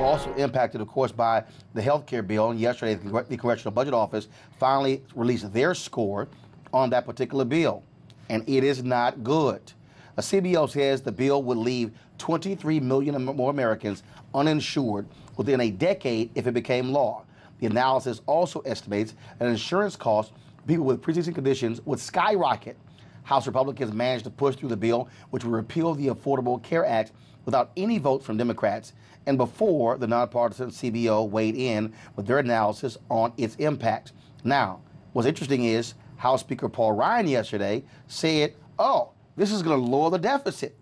We're also impacted, of course, by the health care bill. And yesterday, the Congressional Budget Office finally released their score on that particular bill. And it is not good. A CBO says the bill would leave 23 million more Americans uninsured within a decade if it became law. The analysis also estimates that insurance costs for people with pre-existing conditions would skyrocket. House Republicans managed to push through the bill, which would repeal the Affordable Care Act without any votes from Democrats, and before the nonpartisan CBO weighed in with their analysis on its impact. Now, what's interesting is House Speaker Paul Ryan yesterday said, oh, this is going to lower the deficit.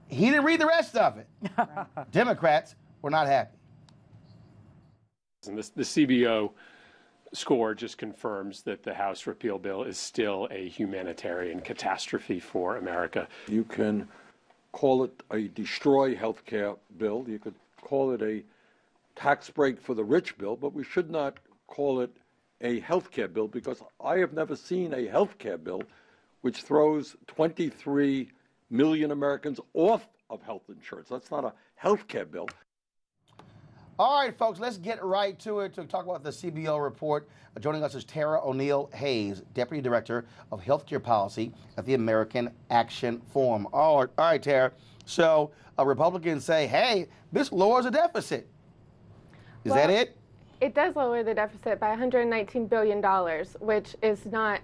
He didn't read the rest of it. Democrats were not happy. And the CBO score just confirms that the House repeal bill is still a humanitarian catastrophe for America. You can call it a destroy health care bill. You could call it a tax break for the rich bill, but we should not call it a health care bill, because I have never seen a health care bill which throws 23 million Americans off of health insurance. That's not a health care bill. All right, folks, let's get right to it to talk about the CBO report. Joining us is Tara O'Neill Hayes, Deputy Director of Healthcare Policy at the American Action Forum. All right, Tara. So Republicans say, hey, this lowers the deficit. Is that it? It does lower the deficit by $119 billion, which is not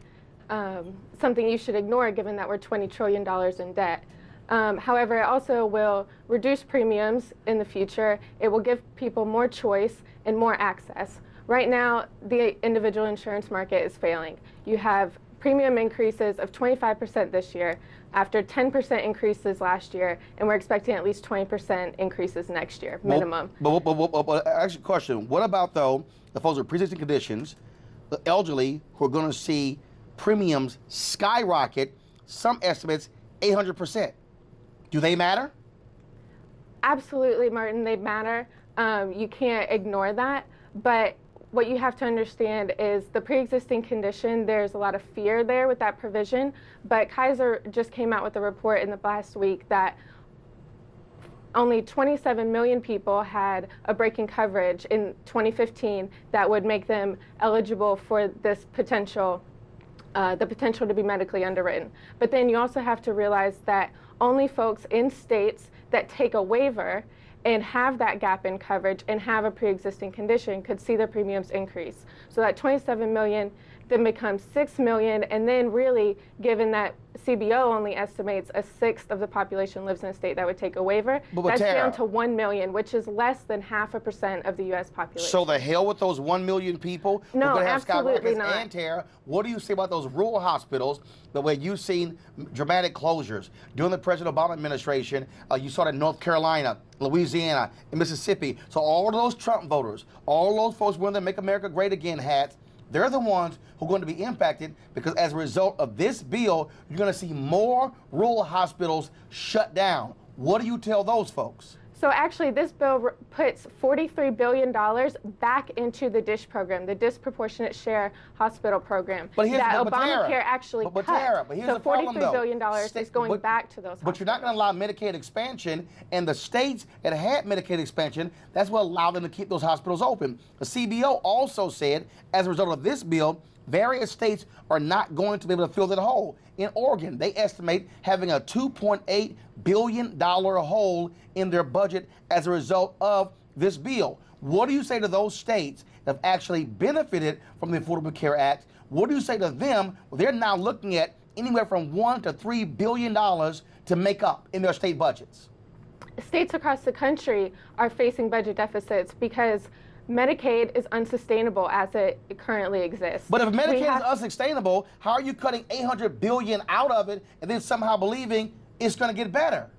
something you should ignore, given that we're $20 trillion in debt. However, it also will reduce premiums in the future. It will give people more choice and more access. Right now, the individual insurance market is failing. You have premium increases of 25% this year, after 10% increases last year, and we're expecting at least 20% increases next year, minimum. But actually, question, what about, though, the folks with pre-existing conditions, the elderly who are going to see premiums skyrocket, some estimates 800%? Do they matter? Absolutely, Martin, they matter. You can't ignore that. But what you have to understand is the pre-existing condition, there's a lot of fear there with that provision. But Kaiser just came out with a report in the last week that only 27 million people had a break in coverage in 2015 that would make them eligible for this potential, the potential to be medically underwritten. But then you also have to realize that only folks in states that take a waiver and have that gap in coverage and have a pre-existing condition could see their premiums increase. So that 27 million then becomes 6 million, and then really, given that CBO only estimates a sixth of the population lives in a state that would take a waiver, that's down to 1 million, which is less than 0.5% of the U.S. population. So the hell with those 1 million people? No, absolutely not. And Tara, what do you say about those rural hospitals, the way you've seen dramatic closures during the President Obama administration? You saw that in North Carolina, Louisiana, and Mississippi. So all of those Trump voters, all those folks wearing the Make America Great Again hats, they're the ones who are going to be impacted, because as a result of this bill, you're going to see more rural hospitals shut down. What do you tell those folks? So actually, this bill puts $43 billion back into the DSH program, the Disproportionate Share Hospital Program, that Obamacare actually cut. But here's so the problem, $43 billion is going back to those hospitals. But you're not going to allow Medicaid expansion, and the states that had Medicaid expansion, that's what allowed them to keep those hospitals open. The CBO also said, as a result of this bill, various states are not going to be able to fill that hole. In Oregon, they estimate having a $2.8 billion hole in their budget as a result of this bill. What do you say to those states that have actually benefited from the Affordable Care Act? What do you say to them? Well, they're now looking at anywhere from $1 to $3 billion to make up in their state budgets. States across the country are facing budget deficits because Medicaid is unsustainable as it currently exists. But if Medicaid is unsustainable, how are you cutting $800 billion out of it and then somehow believing it's going to get better?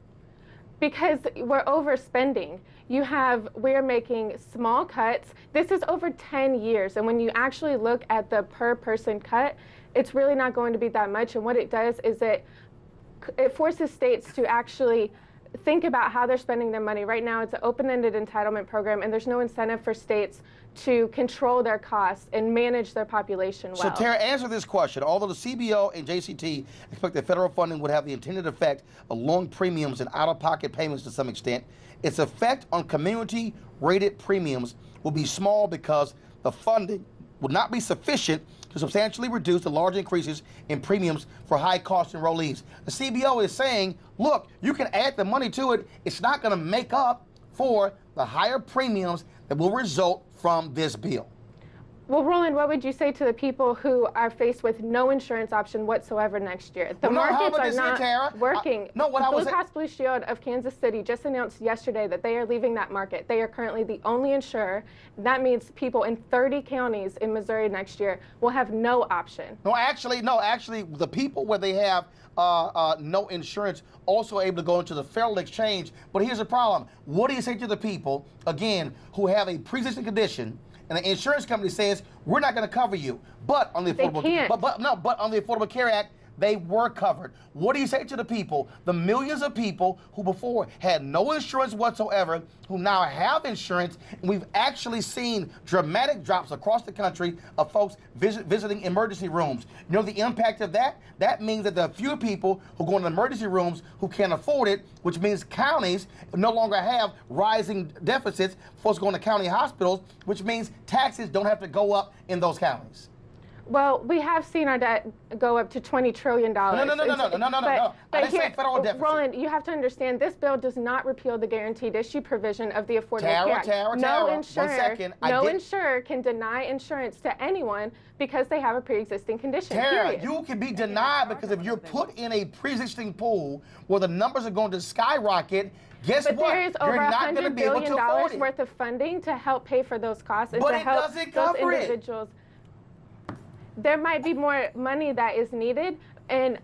Because we're overspending. We're making small cuts. This is over 10 years, and when you actually look at the per person cut, it's really not going to be that much. And what it does is it forces states to actually think about how they're spending their money. Right now, it's an open-ended entitlement program, and there's no incentive for states to control their costs and manage their population well. So, Tara, answer this question. Although the CBO and JCT expect that federal funding would have the intended effect of lowering premiums and out-of-pocket payments to some extent, its effect on community-rated premiums will be small because the funding would not be sufficient to substantially reduce the large increases in premiums for high-cost enrollees. The CBO is saying, look, you can add the money to it. It's not going to make up for the higher premiums that will result from this bill. Well, Roland, what would you say to the people who are faced with no insurance option whatsoever next year? The markets are not working. Blue Cross Blue Shield of Kansas City just announced yesterday that they are leaving that market. They are currently the only insurer. That means people in 30 counties in Missouri next year will have no option. No, actually, the people where they have no insurance also able to go into the federal exchange. But here's the problem. What do you say to the people, again, who have a pre-existing condition, and the insurance company says, we're not going to cover you, but on the Affordable Care Act, they were covered. What do you say to the people, the millions of people who before had no insurance whatsoever, who now have insurance, and we've actually seen dramatic drops across the country of folks visiting emergency rooms. You know the impact of that? That means that there are few people who go into emergency rooms who can't afford it, which means counties no longer have rising deficits. Folks going to county hospitals, which means taxes don't have to go up in those counties. Well, we have seen our debt go up to $20 trillion. No. I didn't say federal deficit. Roland, you have to understand this bill does not repeal the guaranteed issue provision of the Affordable Care Act. No insurer can deny insurance to anyone because they have a pre-existing condition. Tara, you can be denied because if you're put in a pre-existing pool where the numbers are going to skyrocket, guess what? There is over $100 billion worth of funding to help pay for those costs and to help those individuals. There might be more money that is needed, and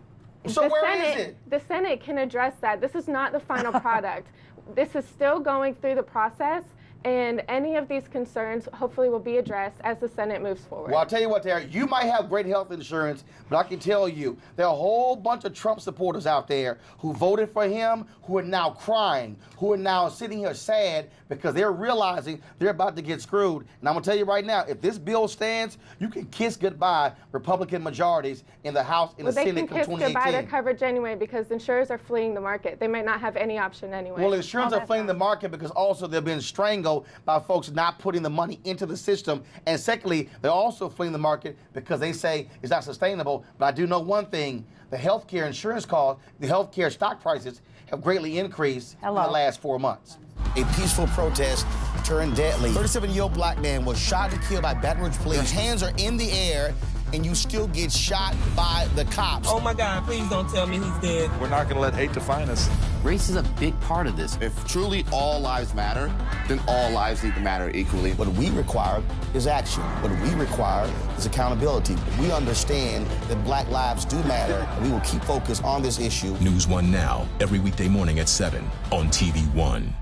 the Senate can address that. This is not the final product. This is still going through the process, and any of these concerns hopefully will be addressed as the Senate moves forward. Well, I'll tell you what, Tara, you might have great health insurance, but I can tell you there are a whole bunch of Trump supporters out there who voted for him, who are now crying, who are now sitting here sad because they're realizing they're about to get screwed. And I'm going to tell you right now, if this bill stands, you can kiss goodbye Republican majorities in the House and the Senate in 2018. They can kiss goodbye their coverage anyway because insurers are fleeing the market. They might not have any option anyway. Well, insurers are fleeing the market because also they're being strangled by folks not putting the money into the system. And secondly, they're also fleeing the market because they say it's not sustainable. But I do know one thing, the healthcare insurance costs, the healthcare stock prices have greatly increased in the last 4 months. A peaceful protest turned deadly. 37-year-old black man was shot and killed by Baton Rouge police. His hands are in the air, and you still get shot by the cops. Oh my God, please don't tell me he's dead. We're not gonna let hate define us. Race is a big part of this. If truly all lives matter, then all lives need to matter equally. What we require is action. What we require is accountability. We understand that black lives do matter, and we will keep focused on this issue. NewsOne Now, every weekday morning at 7 on TV1.